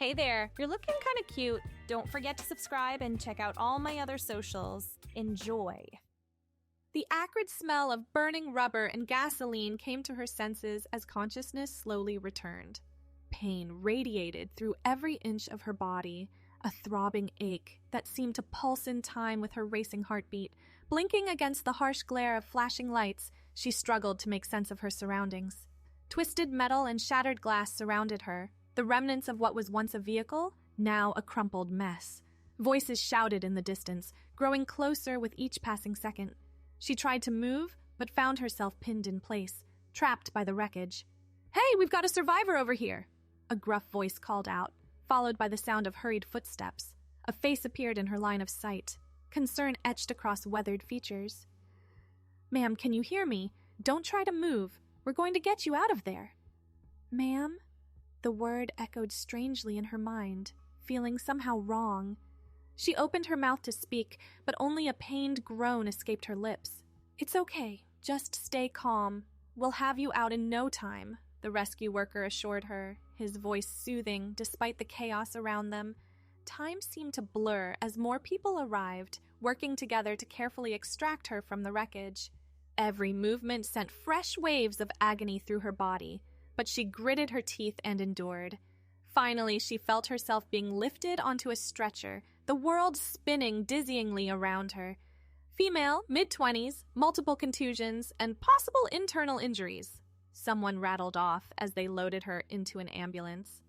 Hey there, you're looking kind of cute. Don't forget to subscribe and check out all my other socials. Enjoy. The acrid smell of burning rubber and gasoline came to her senses as consciousness slowly returned. Pain radiated through every inch of her body, a throbbing ache that seemed to pulse in time with her racing heartbeat. Blinking against the harsh glare of flashing lights, she struggled to make sense of her surroundings. Twisted metal and shattered glass surrounded her, the remnants of what was once a vehicle, now a crumpled mess. Voices shouted in the distance, growing closer with each passing second. She tried to move, but found herself pinned in place, trapped by the wreckage. "Hey, we've got a survivor over here!" A gruff voice called out, followed by the sound of hurried footsteps. A face appeared in her line of sight, concern etched across weathered features. "Ma'am, can you hear me? Don't try to move. We're going to get you out of there." "Ma'am?" The word echoed strangely in her mind, feeling somehow wrong. She opened her mouth to speak, but only a pained groan escaped her lips. "It's okay. Just stay calm. We'll have you out in no time," the rescue worker assured her, his voice soothing despite the chaos around them. Time seemed to blur as more people arrived, working together to carefully extract her from the wreckage. Every movement sent fresh waves of agony through her body, but she gritted her teeth and endured. Finally, she felt herself being lifted onto a stretcher, the world spinning dizzyingly around her. Female, mid-20s, multiple contusions, and possible internal injuries, someone rattled off as they loaded her into an ambulance.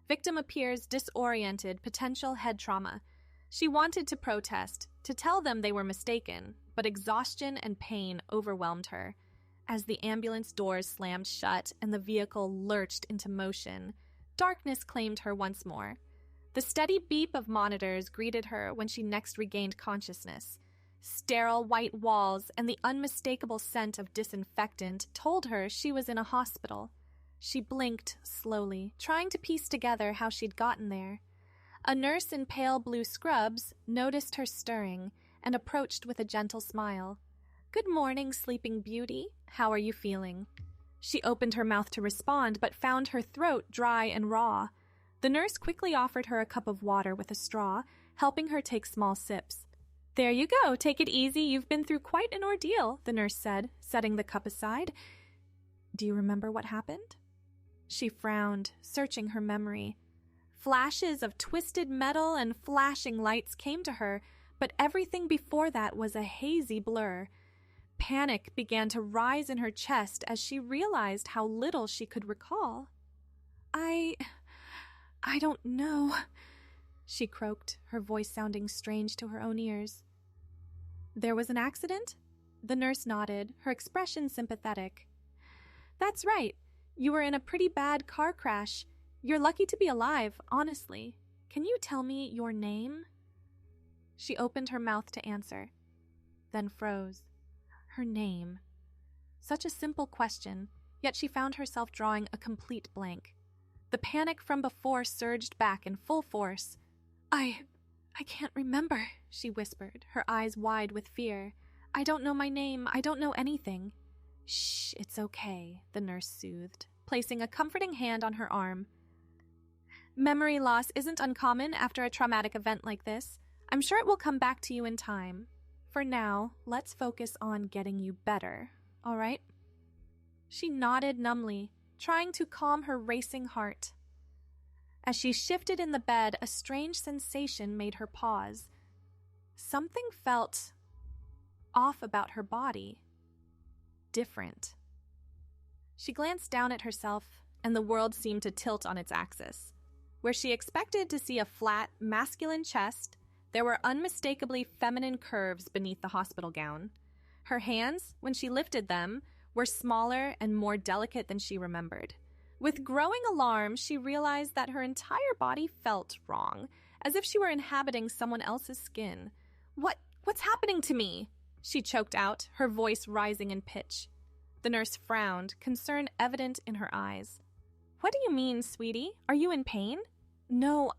Victim appears disoriented, potential head trauma. She wanted to protest, to tell them they were mistaken, but exhaustion and pain overwhelmed her. As the ambulance doors slammed shut and the vehicle lurched into motion, darkness claimed her once more. The steady beep of monitors greeted her when she next regained consciousness. Sterile white walls and the unmistakable scent of disinfectant told her she was in a hospital. She blinked slowly, trying to piece together how she'd gotten there. A nurse in pale blue scrubs noticed her stirring and approached with a gentle smile. "Good morning, Sleeping Beauty. How are you feeling?" She opened her mouth to respond, but found her throat dry and raw. The nurse quickly offered her a cup of water with a straw, helping her take small sips. "There you go. Take it easy. You've been through quite an ordeal," the nurse said, setting the cup aside. "Do you remember what happened?" She frowned, searching her memory. Flashes of twisted metal and flashing lights came to her, but everything before that was a hazy blur. Panic began to rise in her chest as she realized how little she could recall. I don't know," she croaked, her voice sounding strange to her own ears. "There was an accident?" The nurse nodded, her expression sympathetic. "That's right. You were in a pretty bad car crash. You're lucky to be alive, honestly. Can you tell me your name?" She opened her mouth to answer, then froze. Her name. Such a simple question, yet she found herself drawing a complete blank. The panic from before surged back in full force. I can't remember," she whispered, her eyes wide with fear. "I don't know my name. I don't know anything." "Shh, it's okay," the nurse soothed, placing a comforting hand on her arm. "Memory loss isn't uncommon after a traumatic event like this. I'm sure it will come back to you in time. For now, let's focus on getting you better, all right?" She nodded numbly, trying to calm her racing heart. As she shifted in the bed, a strange sensation made her pause. Something felt off about her body. Different. She glanced down at herself, and the world seemed to tilt on its axis. Where she expected to see a flat, masculine chest, there were unmistakably feminine curves beneath the hospital gown. Her hands, when she lifted them, were smaller and more delicate than she remembered. With growing alarm, she realized that her entire body felt wrong, as if she were inhabiting someone else's skin. What's happening to me?" she choked out, her voice rising in pitch. The nurse frowned, concern evident in her eyes. "What do you mean, sweetie? Are you in pain?" "No,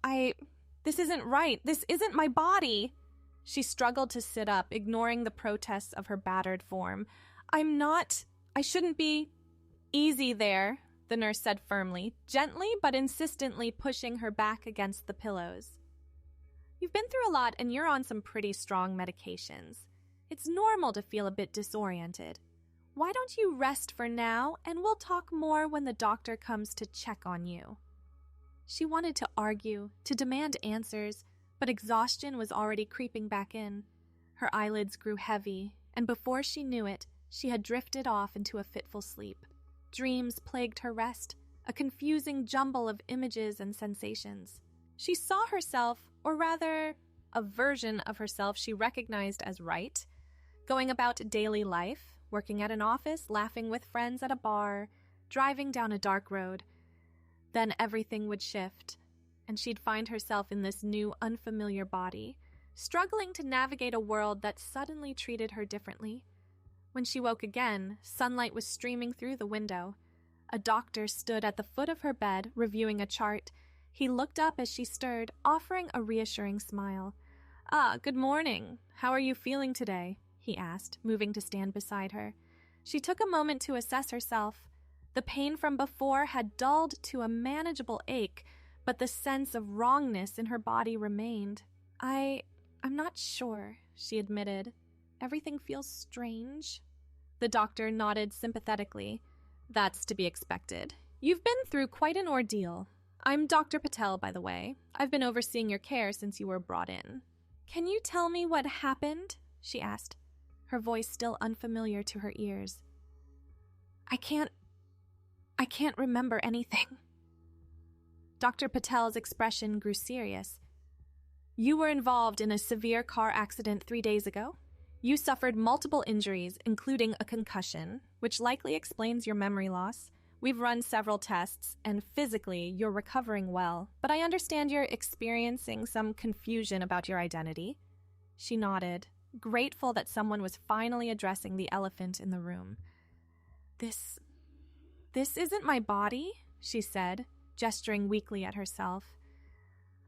This isn't right. This isn't my body." She struggled to sit up, ignoring the protests of her battered form. I shouldn't be." "Easy there," the nurse said firmly, gently but insistently pushing her back against the pillows. You've been through a lot and you're on some pretty strong medications. It's normal to feel a bit disoriented. Why don't you rest for now and we'll talk more when the doctor comes to check on you? She wanted to argue, to demand answers, but exhaustion was already creeping back in. Her eyelids grew heavy, and before she knew it, she had drifted off into a fitful sleep. Dreams plagued her rest, a confusing jumble of images and sensations. She saw herself, or rather, a version of herself she recognized as right, going about daily life, working at an office, laughing with friends at a bar, driving down a dark road. Then everything would shift, and she'd find herself in this new, unfamiliar body, struggling to navigate a world that suddenly treated her differently. When she woke again, sunlight was streaming through the window. A doctor stood at the foot of her bed, reviewing a chart. He looked up as she stirred, offering a reassuring smile. Good morning. How are you feeling today?" he asked, moving to stand beside her. She took a moment to assess herself. The pain from before had dulled to a manageable ache, but the sense of wrongness in her body remained. I'm not sure," she admitted. "Everything feels strange." The doctor nodded sympathetically. "That's to be expected. You've been through quite an ordeal. I'm Dr. Patel, by the way. I've been overseeing your care since you were brought in." "Can you tell me what happened?" she asked, her voice still unfamiliar to her ears. I can't remember anything." Dr. Patel's expression grew serious. "You were involved in a severe car accident 3 days ago. You suffered multiple injuries, including a concussion, which likely explains your memory loss. We've run several tests, and physically, you're recovering well, but I understand you're experiencing some confusion about your identity." She nodded, grateful that someone was finally addressing the elephant in the room. This isn't my body," she said, gesturing weakly at herself.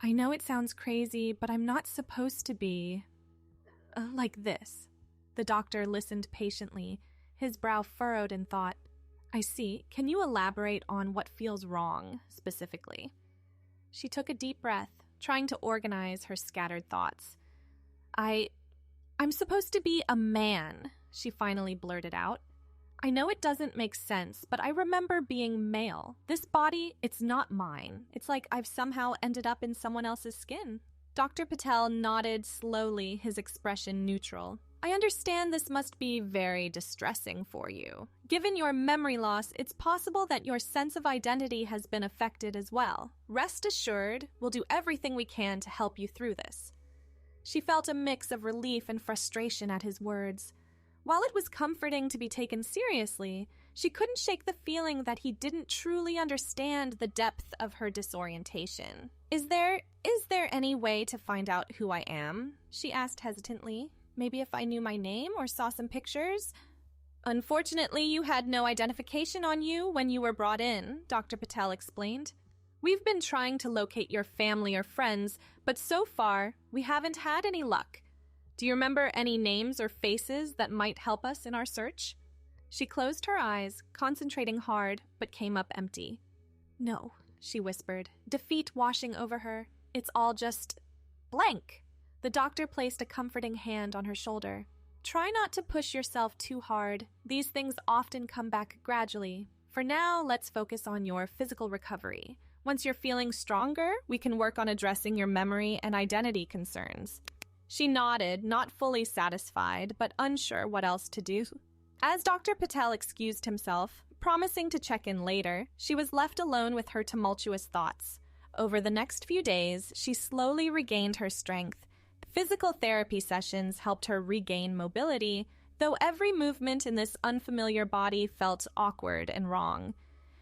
"I know it sounds crazy, but I'm not supposed to be like this." The doctor listened patiently, his brow furrowed in thought. "I see. Can you elaborate on what feels wrong, specifically?" She took a deep breath, trying to organize her scattered thoughts. I'm supposed to be a man," she finally blurted out. "I know it doesn't make sense, but I remember being male. This body, it's not mine. It's like I've somehow ended up in someone else's skin." Dr. Patel nodded slowly, his expression neutral. "I understand this must be very distressing for you. Given your memory loss, it's possible that your sense of identity has been affected as well. Rest assured, we'll do everything we can to help you through this." She felt a mix of relief and frustration at his words. While it was comforting to be taken seriously, she couldn't shake the feeling that he didn't truly understand the depth of her disorientation. Is there any way to find out who I am?" she asked hesitantly. "Maybe if I knew my name or saw some pictures?" "Unfortunately, you had no identification on you when you were brought in," Dr. Patel explained. "We've been trying to locate your family or friends, but so far, we haven't had any luck. Do you remember any names or faces that might help us in our search?" She closed her eyes, concentrating hard, but came up empty. "No," she whispered, defeat washing over her. "It's all just blank." The doctor placed a comforting hand on her shoulder. "Try not to push yourself too hard. These things often come back gradually. For now, let's focus on your physical recovery. Once you're feeling stronger, we can work on addressing your memory and identity concerns." She nodded, not fully satisfied, but unsure what else to do. As Dr. Patel excused himself, promising to check in later, she was left alone with her tumultuous thoughts. Over the next few days, she slowly regained her strength. Physical therapy sessions helped her regain mobility, though every movement in this unfamiliar body felt awkward and wrong.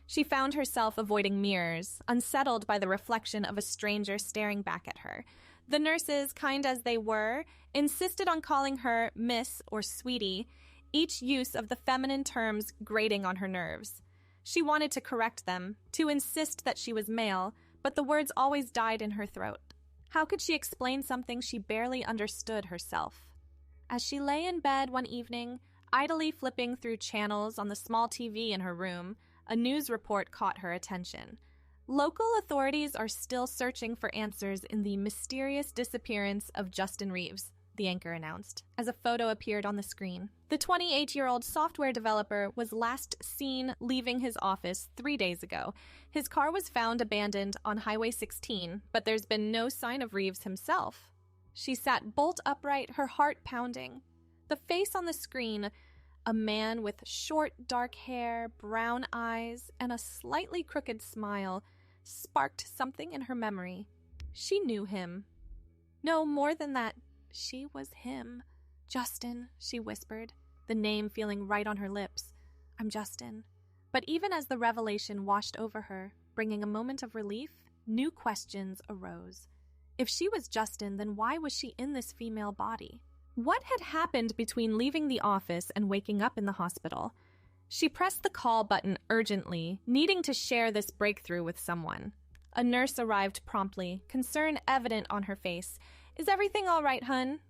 She found herself avoiding mirrors, unsettled by the reflection of a stranger staring back at her. The nurses, kind as they were, insisted on calling her Miss or Sweetie, each use of the feminine terms grating on her nerves. She wanted to correct them, to insist that she was male, but the words always died in her throat. How could she explain something she barely understood herself? As she lay in bed one evening, idly flipping through channels on the small TV in her room, A news report caught her attention. Local authorities are still searching for answers in the mysterious disappearance of Justin Reeves, the anchor announced, as a photo appeared on the screen. The 28-year-old software developer was last seen leaving his office 3 days ago. His car was found abandoned on Highway 16, but there's been no sign of Reeves himself. She sat bolt upright, her heart pounding. The face on the screen, a man with short, dark hair, brown eyes, and a slightly crooked smile, sparked something in her memory. She knew him. No, more than that, she was him. Justin, she whispered, the name feeling right on her lips. I'm Justin. But even as the revelation washed over her, bringing a moment of relief, new questions arose. If she was Justin, then why was she in this female body? What had happened between leaving the office and waking up in the hospital? She pressed the call button urgently, needing to share this breakthrough with someone. A nurse arrived promptly, concern evident on her face. Is everything all right, hun?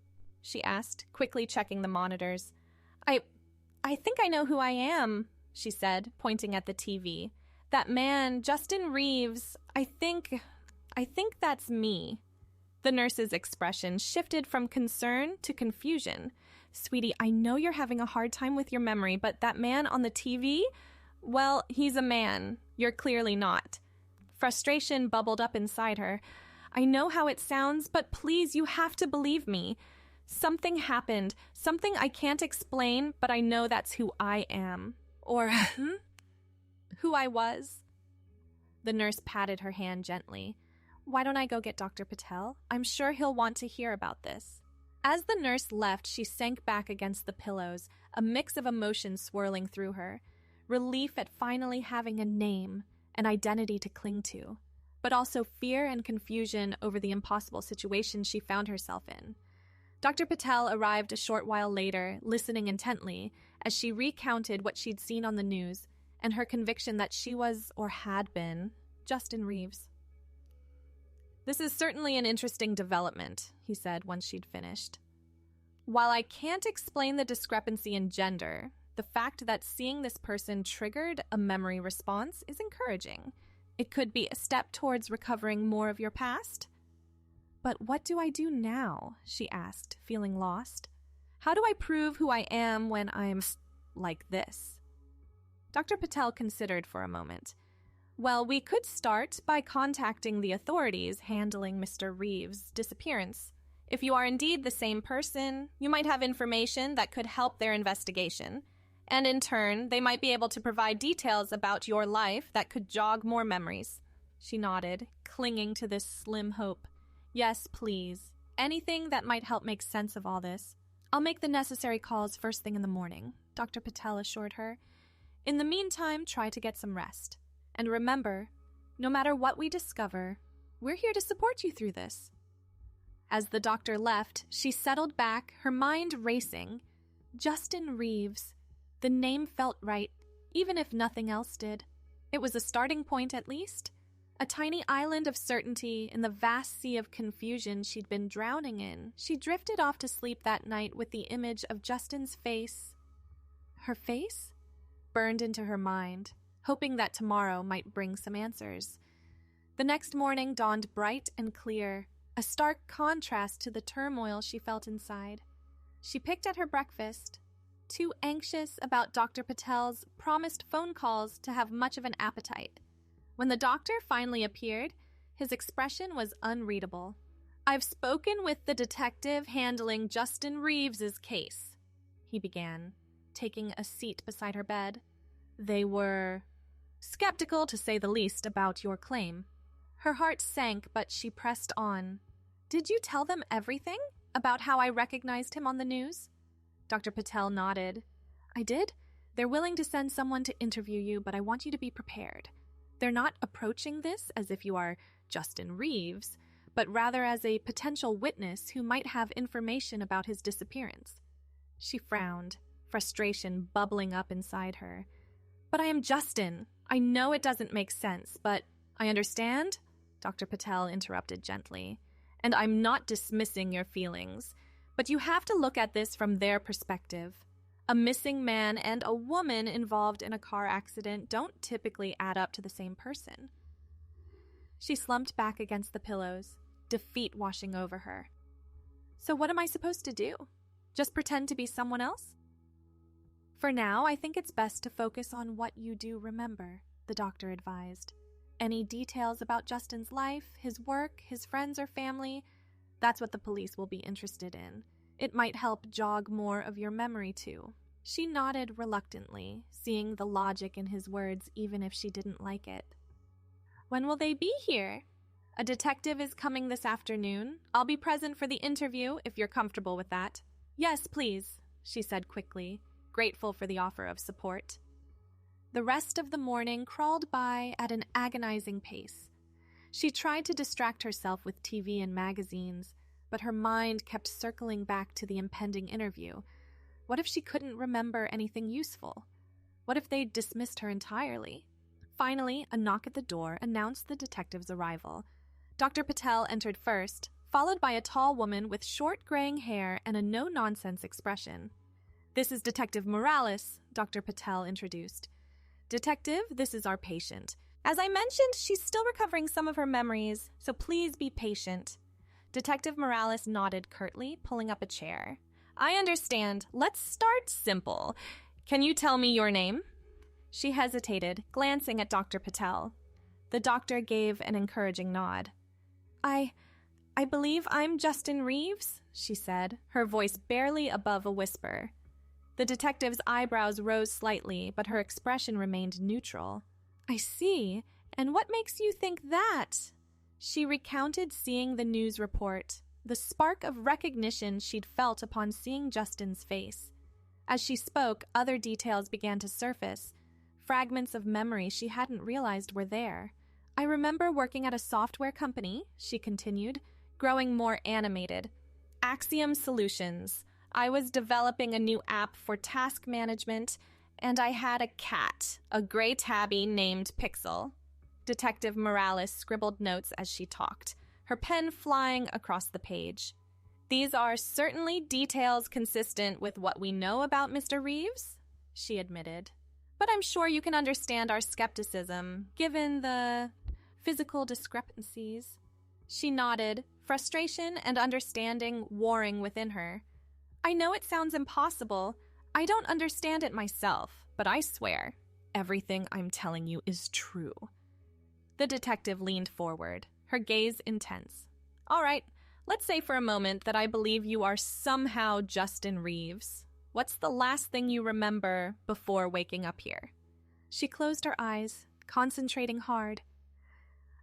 She asked, quickly checking the monitors. I think I know who I am, she said, pointing at the TV. That man, Justin Reeves, I think that's me. The nurse's expression shifted from concern to confusion. Sweetie, I know you're having a hard time with your memory, but that man on the TV? Well, he's a man. You're clearly not. Frustration bubbled up inside her. I know how it sounds, but please, you have to believe me. Something happened, something I can't explain, but I know that's who I am. Or, who I was. The nurse patted her hand gently. Why don't I go get Dr. Patel? I'm sure he'll want to hear about this. As the nurse left, she sank back against the pillows, a mix of emotions swirling through her. Relief at finally having a name, an identity to cling to, but also fear and confusion over the impossible situation she found herself in. Dr. Patel arrived a short while later, listening intently, as she recounted what she'd seen on the news, and her conviction that she was, or had been, Justin Reeves. This is certainly an interesting development, he said once she'd finished. While I can't explain the discrepancy in gender, the fact that seeing this person triggered a memory response is encouraging. It could be a step towards recovering more of your past. But what do I do now? She asked, feeling lost. How do I prove who I am when I'm like this? Dr. Patel considered for a moment. Well, we could start by contacting the authorities handling Mr. Reeves' disappearance. If you are indeed the same person, you might have information that could help their investigation. And in turn, they might be able to provide details about your life that could jog more memories. She nodded, clinging to this slim hope. Yes, please. Anything that might help make sense of all this. I'll make the necessary calls first thing in the morning, Dr. Patel assured her. In the meantime, try to get some rest. And remember, no matter what we discover, we're here to support you through this. As the doctor left, she settled back, her mind racing. Justin Reeves. The name felt right, even if nothing else did. It was a starting point, at least. A tiny island of certainty in the vast sea of confusion she'd been drowning in. She drifted off to sleep that night with the image of Justin's face. Her face? Burned into her mind, hoping that tomorrow might bring some answers. The next morning dawned bright and clear, a stark contrast to the turmoil she felt inside. She picked at her breakfast, too anxious about Dr. Patel's promised phone calls to have much of an appetite. When the doctor finally appeared, his expression was unreadable. I've spoken with the detective handling Justin Reeves' case, he began, taking a seat beside her bed. They were skeptical, to say the least, about your claim. Her heart sank, but she pressed on. Did you tell them everything about how I recognized him on the news? Dr. Patel nodded. I did. They're willing to send someone to interview you, but I want you to be prepared. They're not approaching this as if you are Justin Reeves, but rather as a potential witness who might have information about his disappearance. She frowned, frustration bubbling up inside her. But I am Justin. I know it doesn't make sense, but I understand, Dr. Patel interrupted gently. And I'm not dismissing your feelings, but you have to look at this from their perspective. A missing man and a woman involved in a car accident don't typically add up to the same person. She slumped back against the pillows, defeat washing over her. So what am I supposed to do? Just pretend to be someone else? For now, I think it's best to focus on what you do remember, the doctor advised. Any details about Justin's life, his work, his friends or family, that's what the police will be interested in. It might help jog more of your memory too. She nodded reluctantly, seeing the logic in his words even if she didn't like it. When will they be here? A detective is coming this afternoon. I'll be present for the interview if you're comfortable with that. Yes, please, she said quickly, grateful for the offer of support. The rest of the morning crawled by at an agonizing pace. She tried to distract herself with TV and magazines, but her mind kept circling back to the impending interview. What if she couldn't remember anything useful? What if they'd dismissed her entirely? Finally, a knock at the door announced the detective's arrival. Dr. Patel entered first, followed by a tall woman with short graying hair and a no-nonsense expression. This is Detective Morales, Dr. Patel introduced. Detective, this is our patient. As I mentioned, she's still recovering some of her memories, so please be patient. Detective Morales nodded curtly, pulling up a chair. I understand. Let's start simple. Can you tell me your name? She hesitated, glancing at Dr. Patel. The doctor gave an encouraging nod. I believe I'm Justin Reeves, she said, her voice barely above a whisper. The detective's eyebrows rose slightly, but her expression remained neutral. I see. And what makes you think that? She recounted seeing the news report, the spark of recognition she'd felt upon seeing Justin's face. As she spoke, other details began to surface, fragments of memory she hadn't realized were there. I remember working at a software company, she continued, growing more animated. Axiom Solutions. I was developing a new app for task management, and I had a cat, a gray tabby named Pixel. Detective Morales scribbled notes as she talked, her pen flying across the page. These are certainly details consistent with what we know about Mr. Reeves, she admitted. But I'm sure you can understand our skepticism, given the physical discrepancies. She nodded, frustration and understanding warring within her. I know it sounds impossible. I don't understand it myself, but I swear, everything I'm telling you is true. The detective leaned forward, her gaze intense. All right, let's say for a moment that I believe you are somehow Justin Reeves. What's the last thing you remember before waking up here? She closed her eyes, concentrating hard.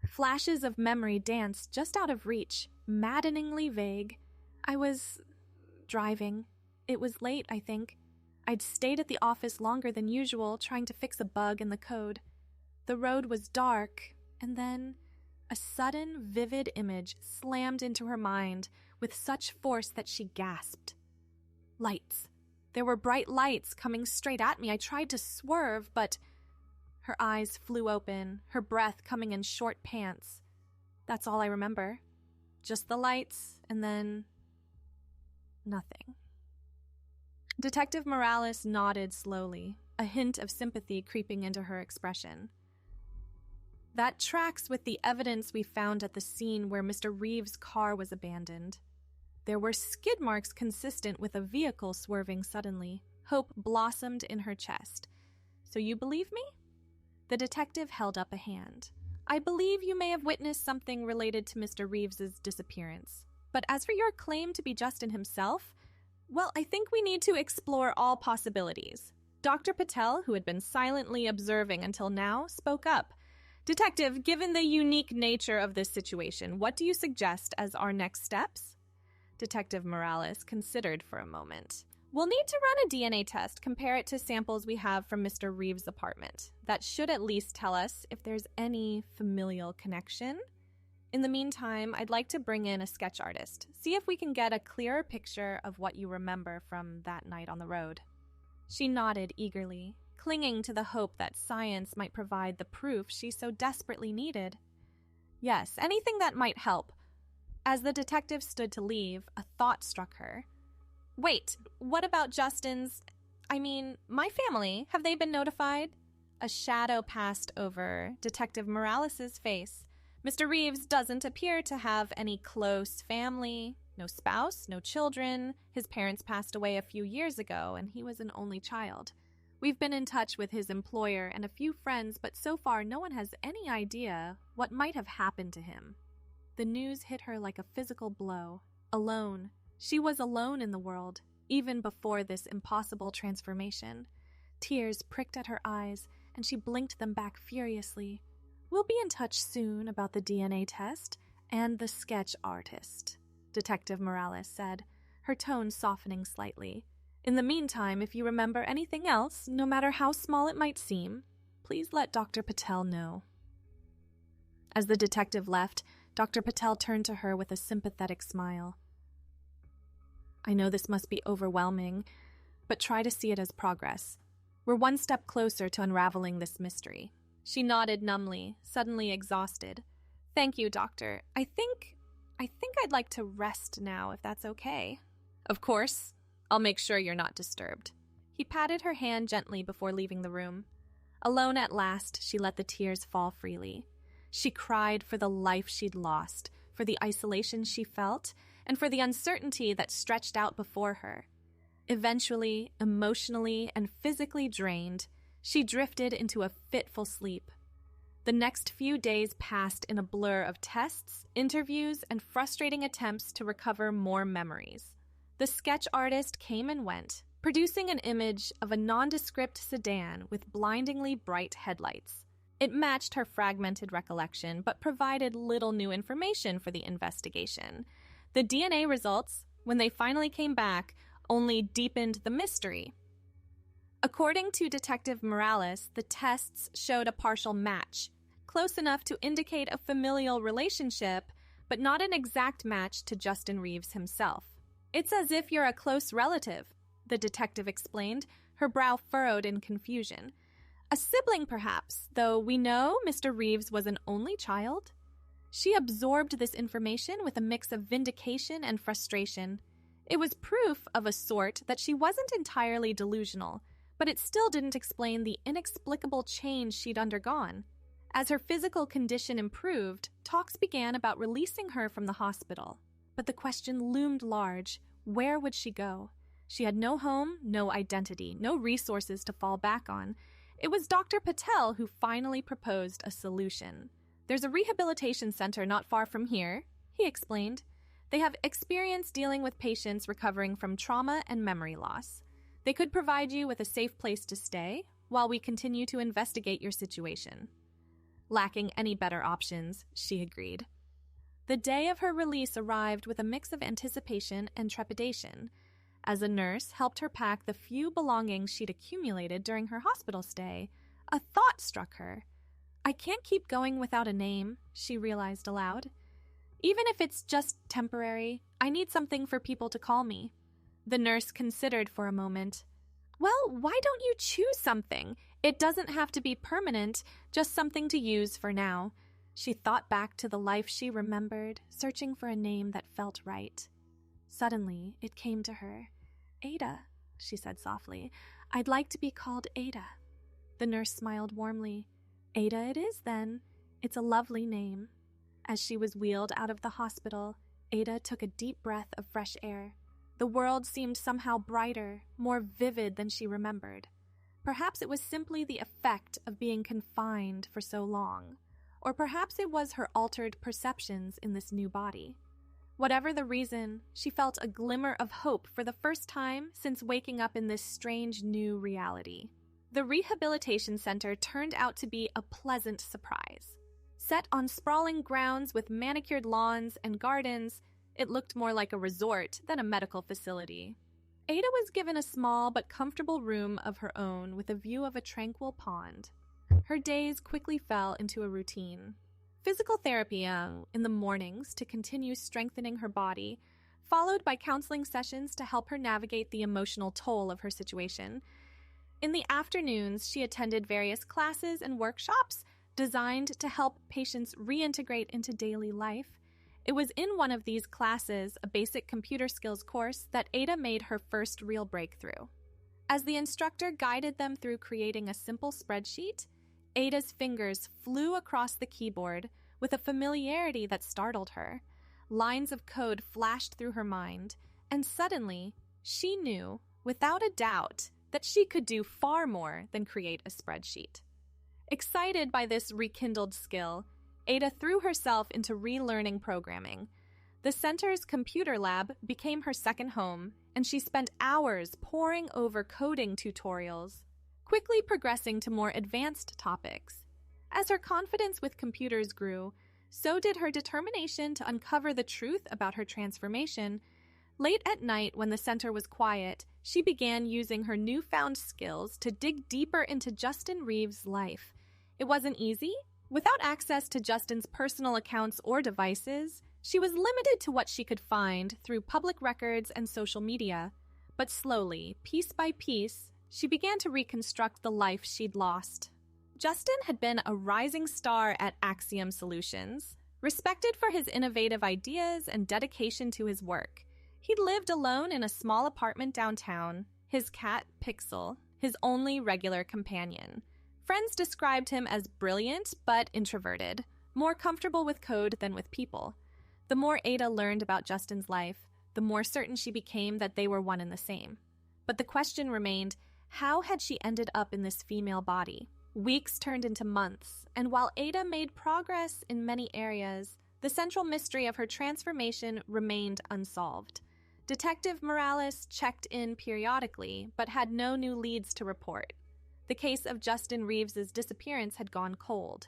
Flashes of memory danced just out of reach, maddeningly vague. I was driving. It was late, I think. I'd stayed at the office longer than usual, trying to fix a bug in the code. The road was dark, and then a sudden, vivid image slammed into her mind with such force that she gasped. Lights. There were bright lights coming straight at me. I tried to swerve, but her eyes flew open, her breath coming in short pants. That's all I remember. Just the lights, and then nothing. Detective Morales nodded slowly, a hint of sympathy creeping into her expression. That tracks with the evidence we found at the scene where Mr. Reeves' car was abandoned. There were skid marks consistent with a vehicle swerving suddenly. Hope blossomed in her chest. So you believe me? The detective held up a hand. I believe you may have witnessed something related to Mr. Reeves' disappearance. But as for your claim to be Justin himself, well, I think we need to explore all possibilities. Dr. Patel, who had been silently observing until now, spoke up. Detective, given the unique nature of this situation, what do you suggest as our next steps? Detective Morales considered for a moment. We'll need to run a DNA test, compare it to samples we have from Mr. Reeves' apartment. That should at least tell us if there's any familial connection. In the meantime, I'd like to bring in a sketch artist, see if we can get a clearer picture of what you remember from that night on the road. She nodded eagerly, clinging to the hope that science might provide the proof she so desperately needed. Yes, anything that might help. As the detective stood to leave, a thought struck her. Wait, what about Justin's... My family. Have they been notified? A shadow passed over Detective Morales' face. Mr. Reeves doesn't appear to have any close family. No spouse, no children. His parents passed away a few years ago, and he was an only child. We've been in touch with his employer and a few friends, but so far no one has any idea what might have happened to him. The news hit her like a physical blow. Alone. She was alone in the world, even before this impossible transformation. Tears pricked at her eyes, and she blinked them back furiously. We'll be in touch soon about the DNA test and the sketch artist, Detective Morales said, her tone softening slightly. In the meantime, if you remember anything else, no matter how small it might seem, please let Dr. Patel know. As the detective left, Dr. Patel turned to her with a sympathetic smile. I know this must be overwhelming, but try to see it as progress. We're one step closer to unraveling this mystery. She nodded numbly, suddenly exhausted. Thank you, doctor. I think I'd like to rest now, if that's okay. Of course. I'll make sure you're not disturbed. He patted her hand gently before leaving the room. Alone at last, she let the tears fall freely. She cried for the life she'd lost, for the isolation she felt, and for the uncertainty that stretched out before her. Eventually, emotionally and physically drained, she drifted into a fitful sleep. The next few days passed in a blur of tests, interviews, and frustrating attempts to recover more memories. The sketch artist came and went, producing an image of a nondescript sedan with blindingly bright headlights. It matched her fragmented recollection, but provided little new information for the investigation. The DNA results, when they finally came back, only deepened the mystery. According to Detective Morales, the tests showed a partial match, close enough to indicate a familial relationship, but not an exact match to Justin Reeves himself. It's as if you're a close relative, the detective explained, her brow furrowed in confusion. A sibling, perhaps, though we know Mr. Reeves was an only child. She absorbed this information with a mix of vindication and frustration. It was proof of a sort that she wasn't entirely delusional, but it still didn't explain the inexplicable change she'd undergone. As her physical condition improved, talks began about releasing her from the hospital. But the question loomed large. Where would she go? She had no home, no identity, no resources to fall back on. It was Dr. Patel who finally proposed a solution. There's a rehabilitation center not far from here, he explained. They have experience dealing with patients recovering from trauma and memory loss. They could provide you with a safe place to stay while we continue to investigate your situation. Lacking any better options, she agreed. The day of her release arrived with a mix of anticipation and trepidation, as a nurse helped her pack the few belongings she'd accumulated during her hospital stay. A thought struck her. I can't keep going without a name, she realized aloud. Even if it's just temporary, I need something for people to call me. The nurse considered for a moment. Well, why don't you choose something? It doesn't have to be permanent, just something to use for now. She thought back to the life she remembered, searching for a name that felt right. Suddenly, it came to her. Ada, she said softly. I'd like to be called Ada. The nurse smiled warmly. Ada it is, then. It's a lovely name. As she was wheeled out of the hospital, Ada took a deep breath of fresh air. The world seemed somehow brighter, more vivid than she remembered. Perhaps it was simply the effect of being confined for so long. Or perhaps it was her altered perceptions in this new body. Whatever the reason, she felt a glimmer of hope for the first time since waking up in this strange new reality. The rehabilitation center turned out to be a pleasant surprise. Set on sprawling grounds with manicured lawns and gardens, it looked more like a resort than a medical facility. Ada was given a small but comfortable room of her own with a view of a tranquil pond. Her days quickly fell into a routine. Physical therapy in the mornings to continue strengthening her body, followed by counseling sessions to help her navigate the emotional toll of her situation. In the afternoons, she attended various classes and workshops designed to help patients reintegrate into daily life. It was in one of these classes, a basic computer skills course, that Ada made her first real breakthrough. As the instructor guided them through creating a simple spreadsheet, Ada's fingers flew across the keyboard with a familiarity that startled her. Lines of code flashed through her mind, and suddenly, she knew, without a doubt, that she could do far more than create a spreadsheet. Excited by this rekindled skill, Ada threw herself into relearning programming. The center's computer lab became her second home, and she spent hours poring over coding tutorials, quickly progressing to more advanced topics. As her confidence with computers grew, so did her determination to uncover the truth about her transformation. Late at night, when the center was quiet, she began using her newfound skills to dig deeper into Justin Reeves' life. It wasn't easy. Without access to Justin's personal accounts or devices, she was limited to what she could find through public records and social media. But slowly, piece by piece, she began to reconstruct the life she'd lost. Justin had been a rising star at Axiom Solutions, respected for his innovative ideas and dedication to his work. He'd lived alone in a small apartment downtown, his cat, Pixel, his only regular companion. Friends described him as brilliant but introverted, more comfortable with code than with people. The more Ada learned about Justin's life, the more certain she became that they were one and the same. But the question remained, how had she ended up in this female body? Weeks turned into months, and while Ada made progress in many areas, the central mystery of her transformation remained unsolved. Detective Morales checked in periodically, but had no new leads to report. The case of Justin Reeves' disappearance had gone cold.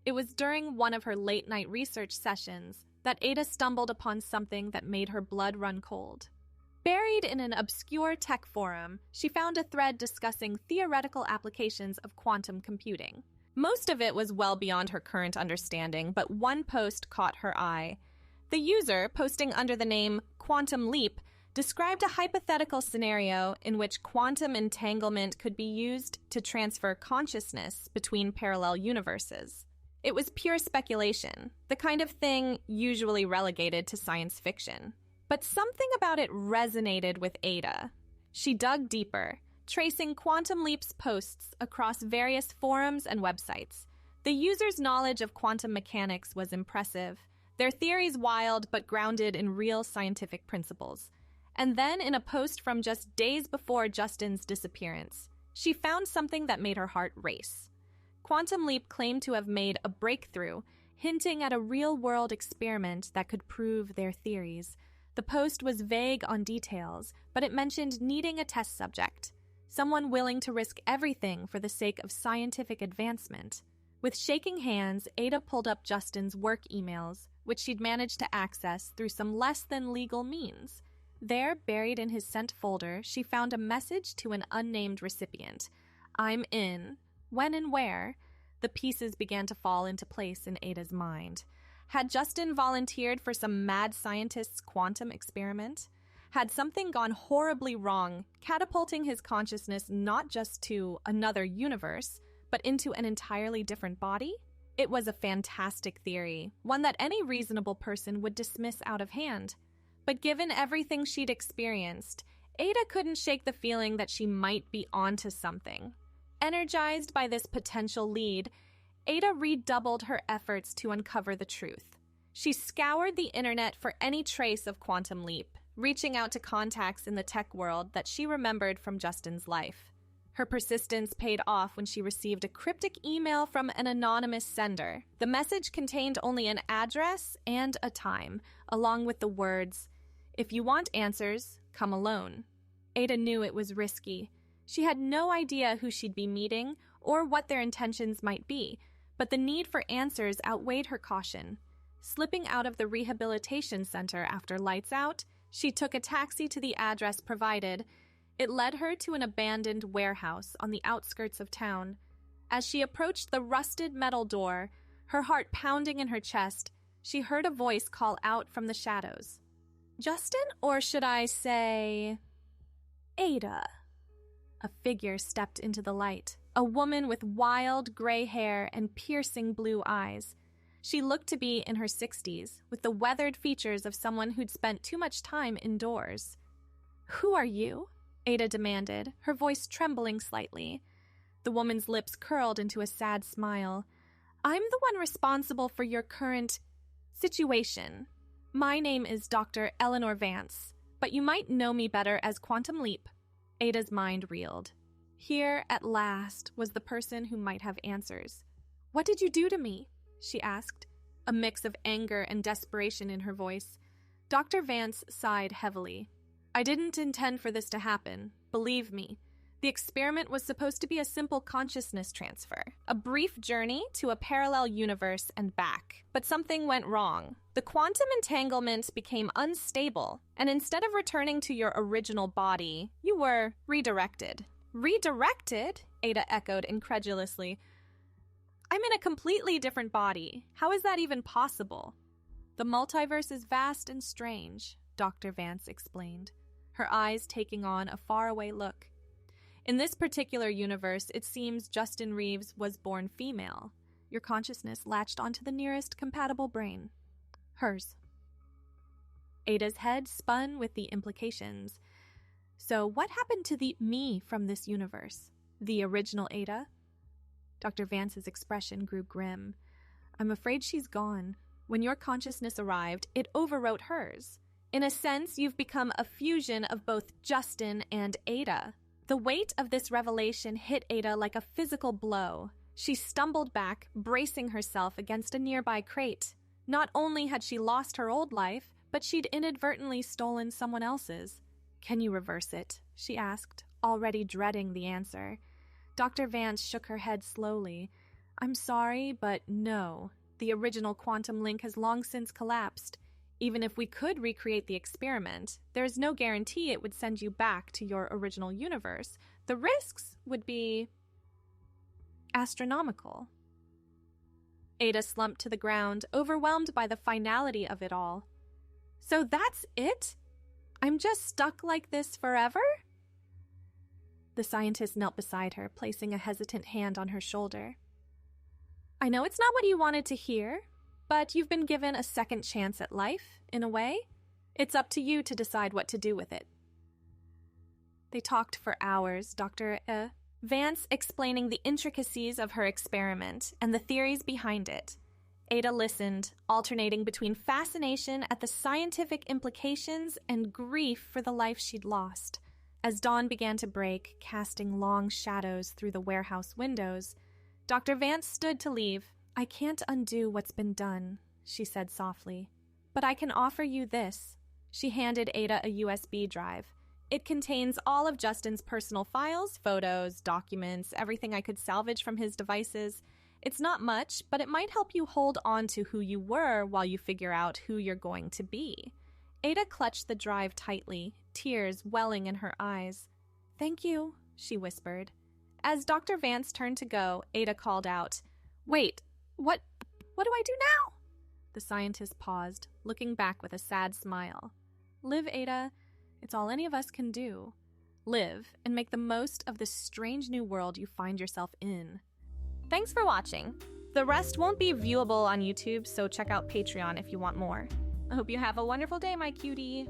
It was during one of her late-night research sessions that Ada stumbled upon something that made her blood run cold. Buried in an obscure tech forum, she found a thread discussing theoretical applications of quantum computing. Most of it was well beyond her current understanding, but one post caught her eye. The user, posting under the name Quantum Leap, described a hypothetical scenario in which quantum entanglement could be used to transfer consciousness between parallel universes. It was pure speculation, the kind of thing usually relegated to science fiction. But something about it resonated with Ada. She dug deeper, tracing Quantum Leap's posts across various forums and websites. The user's knowledge of quantum mechanics was impressive, their theories wild but grounded in real scientific principles. And then, in a post from just days before Justin's disappearance, she found something that made her heart race. Quantum Leap claimed to have made a breakthrough, hinting at a real-world experiment that could prove their theories. The post was vague on details, but it mentioned needing a test subject, someone willing to risk everything for the sake of scientific advancement. With shaking hands, Ada pulled up Justin's work emails, which she'd managed to access through some less-than-legal means. There, buried in his sent folder, she found a message to an unnamed recipient. "I'm in. When and where?" The pieces began to fall into place in Ada's mind. Had Justin volunteered for some mad scientist's quantum experiment? Had something gone horribly wrong, catapulting his consciousness not just to another universe, but into an entirely different body? It was a fantastic theory, one that any reasonable person would dismiss out of hand. But given everything she'd experienced, Ada couldn't shake the feeling that she might be onto something. Energized by this potential lead, Ada redoubled her efforts to uncover the truth. She scoured the internet for any trace of Quantum Leap, reaching out to contacts in the tech world that she remembered from Justin's life. Her persistence paid off when she received a cryptic email from an anonymous sender. The message contained only an address and a time, along with the words, "If you want answers, come alone." Ada knew it was risky. She had no idea who she'd be meeting or what their intentions might be, but the need for answers outweighed her caution. Slipping out of the rehabilitation center after lights out, she took a taxi to the address provided. It led her to an abandoned warehouse on the outskirts of town. As she approached the rusted metal door, her heart pounding in her chest, she heard a voice call out from the shadows. "Justin, or should I say, Ada?" A figure stepped into the light, a woman with wild gray hair and piercing blue eyes. She looked to be in her 60s, with the weathered features of someone who'd spent too much time indoors. "Who are you?" Ada demanded, her voice trembling slightly. The woman's lips curled into a sad smile. I'm the one responsible for your current situation. My name is Dr. Eleanor Vance, but you might know me better as Quantum Leap. Ada's mind reeled. Here, at last, was the person who might have answers. What did you do to me? She asked, a mix of anger and desperation in her voice. Dr. Vance sighed heavily. I didn't intend for this to happen, believe me. The experiment was supposed to be a simple consciousness transfer, a brief journey to a parallel universe and back. But something went wrong. The quantum entanglement became unstable, and instead of returning to your original body, you were redirected. Redirected? Ada echoed incredulously. I'm in a completely different body. How is that even possible? The multiverse is vast and strange, Dr. Vance explained, her eyes taking on a faraway look. In this particular universe, it seems Justin Reeves was born female. Your consciousness latched onto the nearest compatible brain. Hers. Ada's head spun with the implications. So what happened to the me from this universe? The original Ada? Dr. Vance's expression grew grim. I'm afraid she's gone. When your consciousness arrived, it overwrote hers. In a sense, you've become a fusion of both Justin and Ada. The weight of this revelation hit Ada like a physical blow. She stumbled back, bracing herself against a nearby crate. Not only had she lost her old life, but she'd inadvertently stolen someone else's. Can you reverse it? She asked, already dreading the answer. Dr. Vance shook her head slowly. I'm sorry, but no. The original quantum link has long since collapsed. Even if we could recreate the experiment, there's no guarantee it would send you back to your original universe. The risks would be astronomical. Ada slumped to the ground, overwhelmed by the finality of it all. So that's it? I'm just stuck like this forever? The scientist knelt beside her, placing a hesitant hand on her shoulder. I know it's not what you wanted to hear, but you've been given a second chance at life, in a way. It's up to you to decide what to do with it. They talked for hours, Dr. Vance explaining the intricacies of her experiment and the theories behind it. Ada listened, alternating between fascination at the scientific implications and grief for the life she'd lost. As dawn began to break, casting long shadows through the warehouse windows, Dr. Vance stood to leave. I can't undo what's been done, she said softly. But I can offer you this. She handed Ada a USB drive. It contains all of Justin's personal files, photos, documents, everything I could salvage from his devices. It's not much, but it might help you hold on to who you were while you figure out who you're going to be. Ada clutched the drive tightly, tears welling in her eyes. Thank you, she whispered. As Dr. Vance turned to go, Ada called out, Wait, what do I do now? The scientist paused, looking back with a sad smile. Live, Ada. It's all any of us can do. Live and make the most of this strange new world you find yourself in. Thanks for watching. The rest won't be viewable on YouTube, so check out Patreon if you want more. I hope you have a wonderful day, my cutie.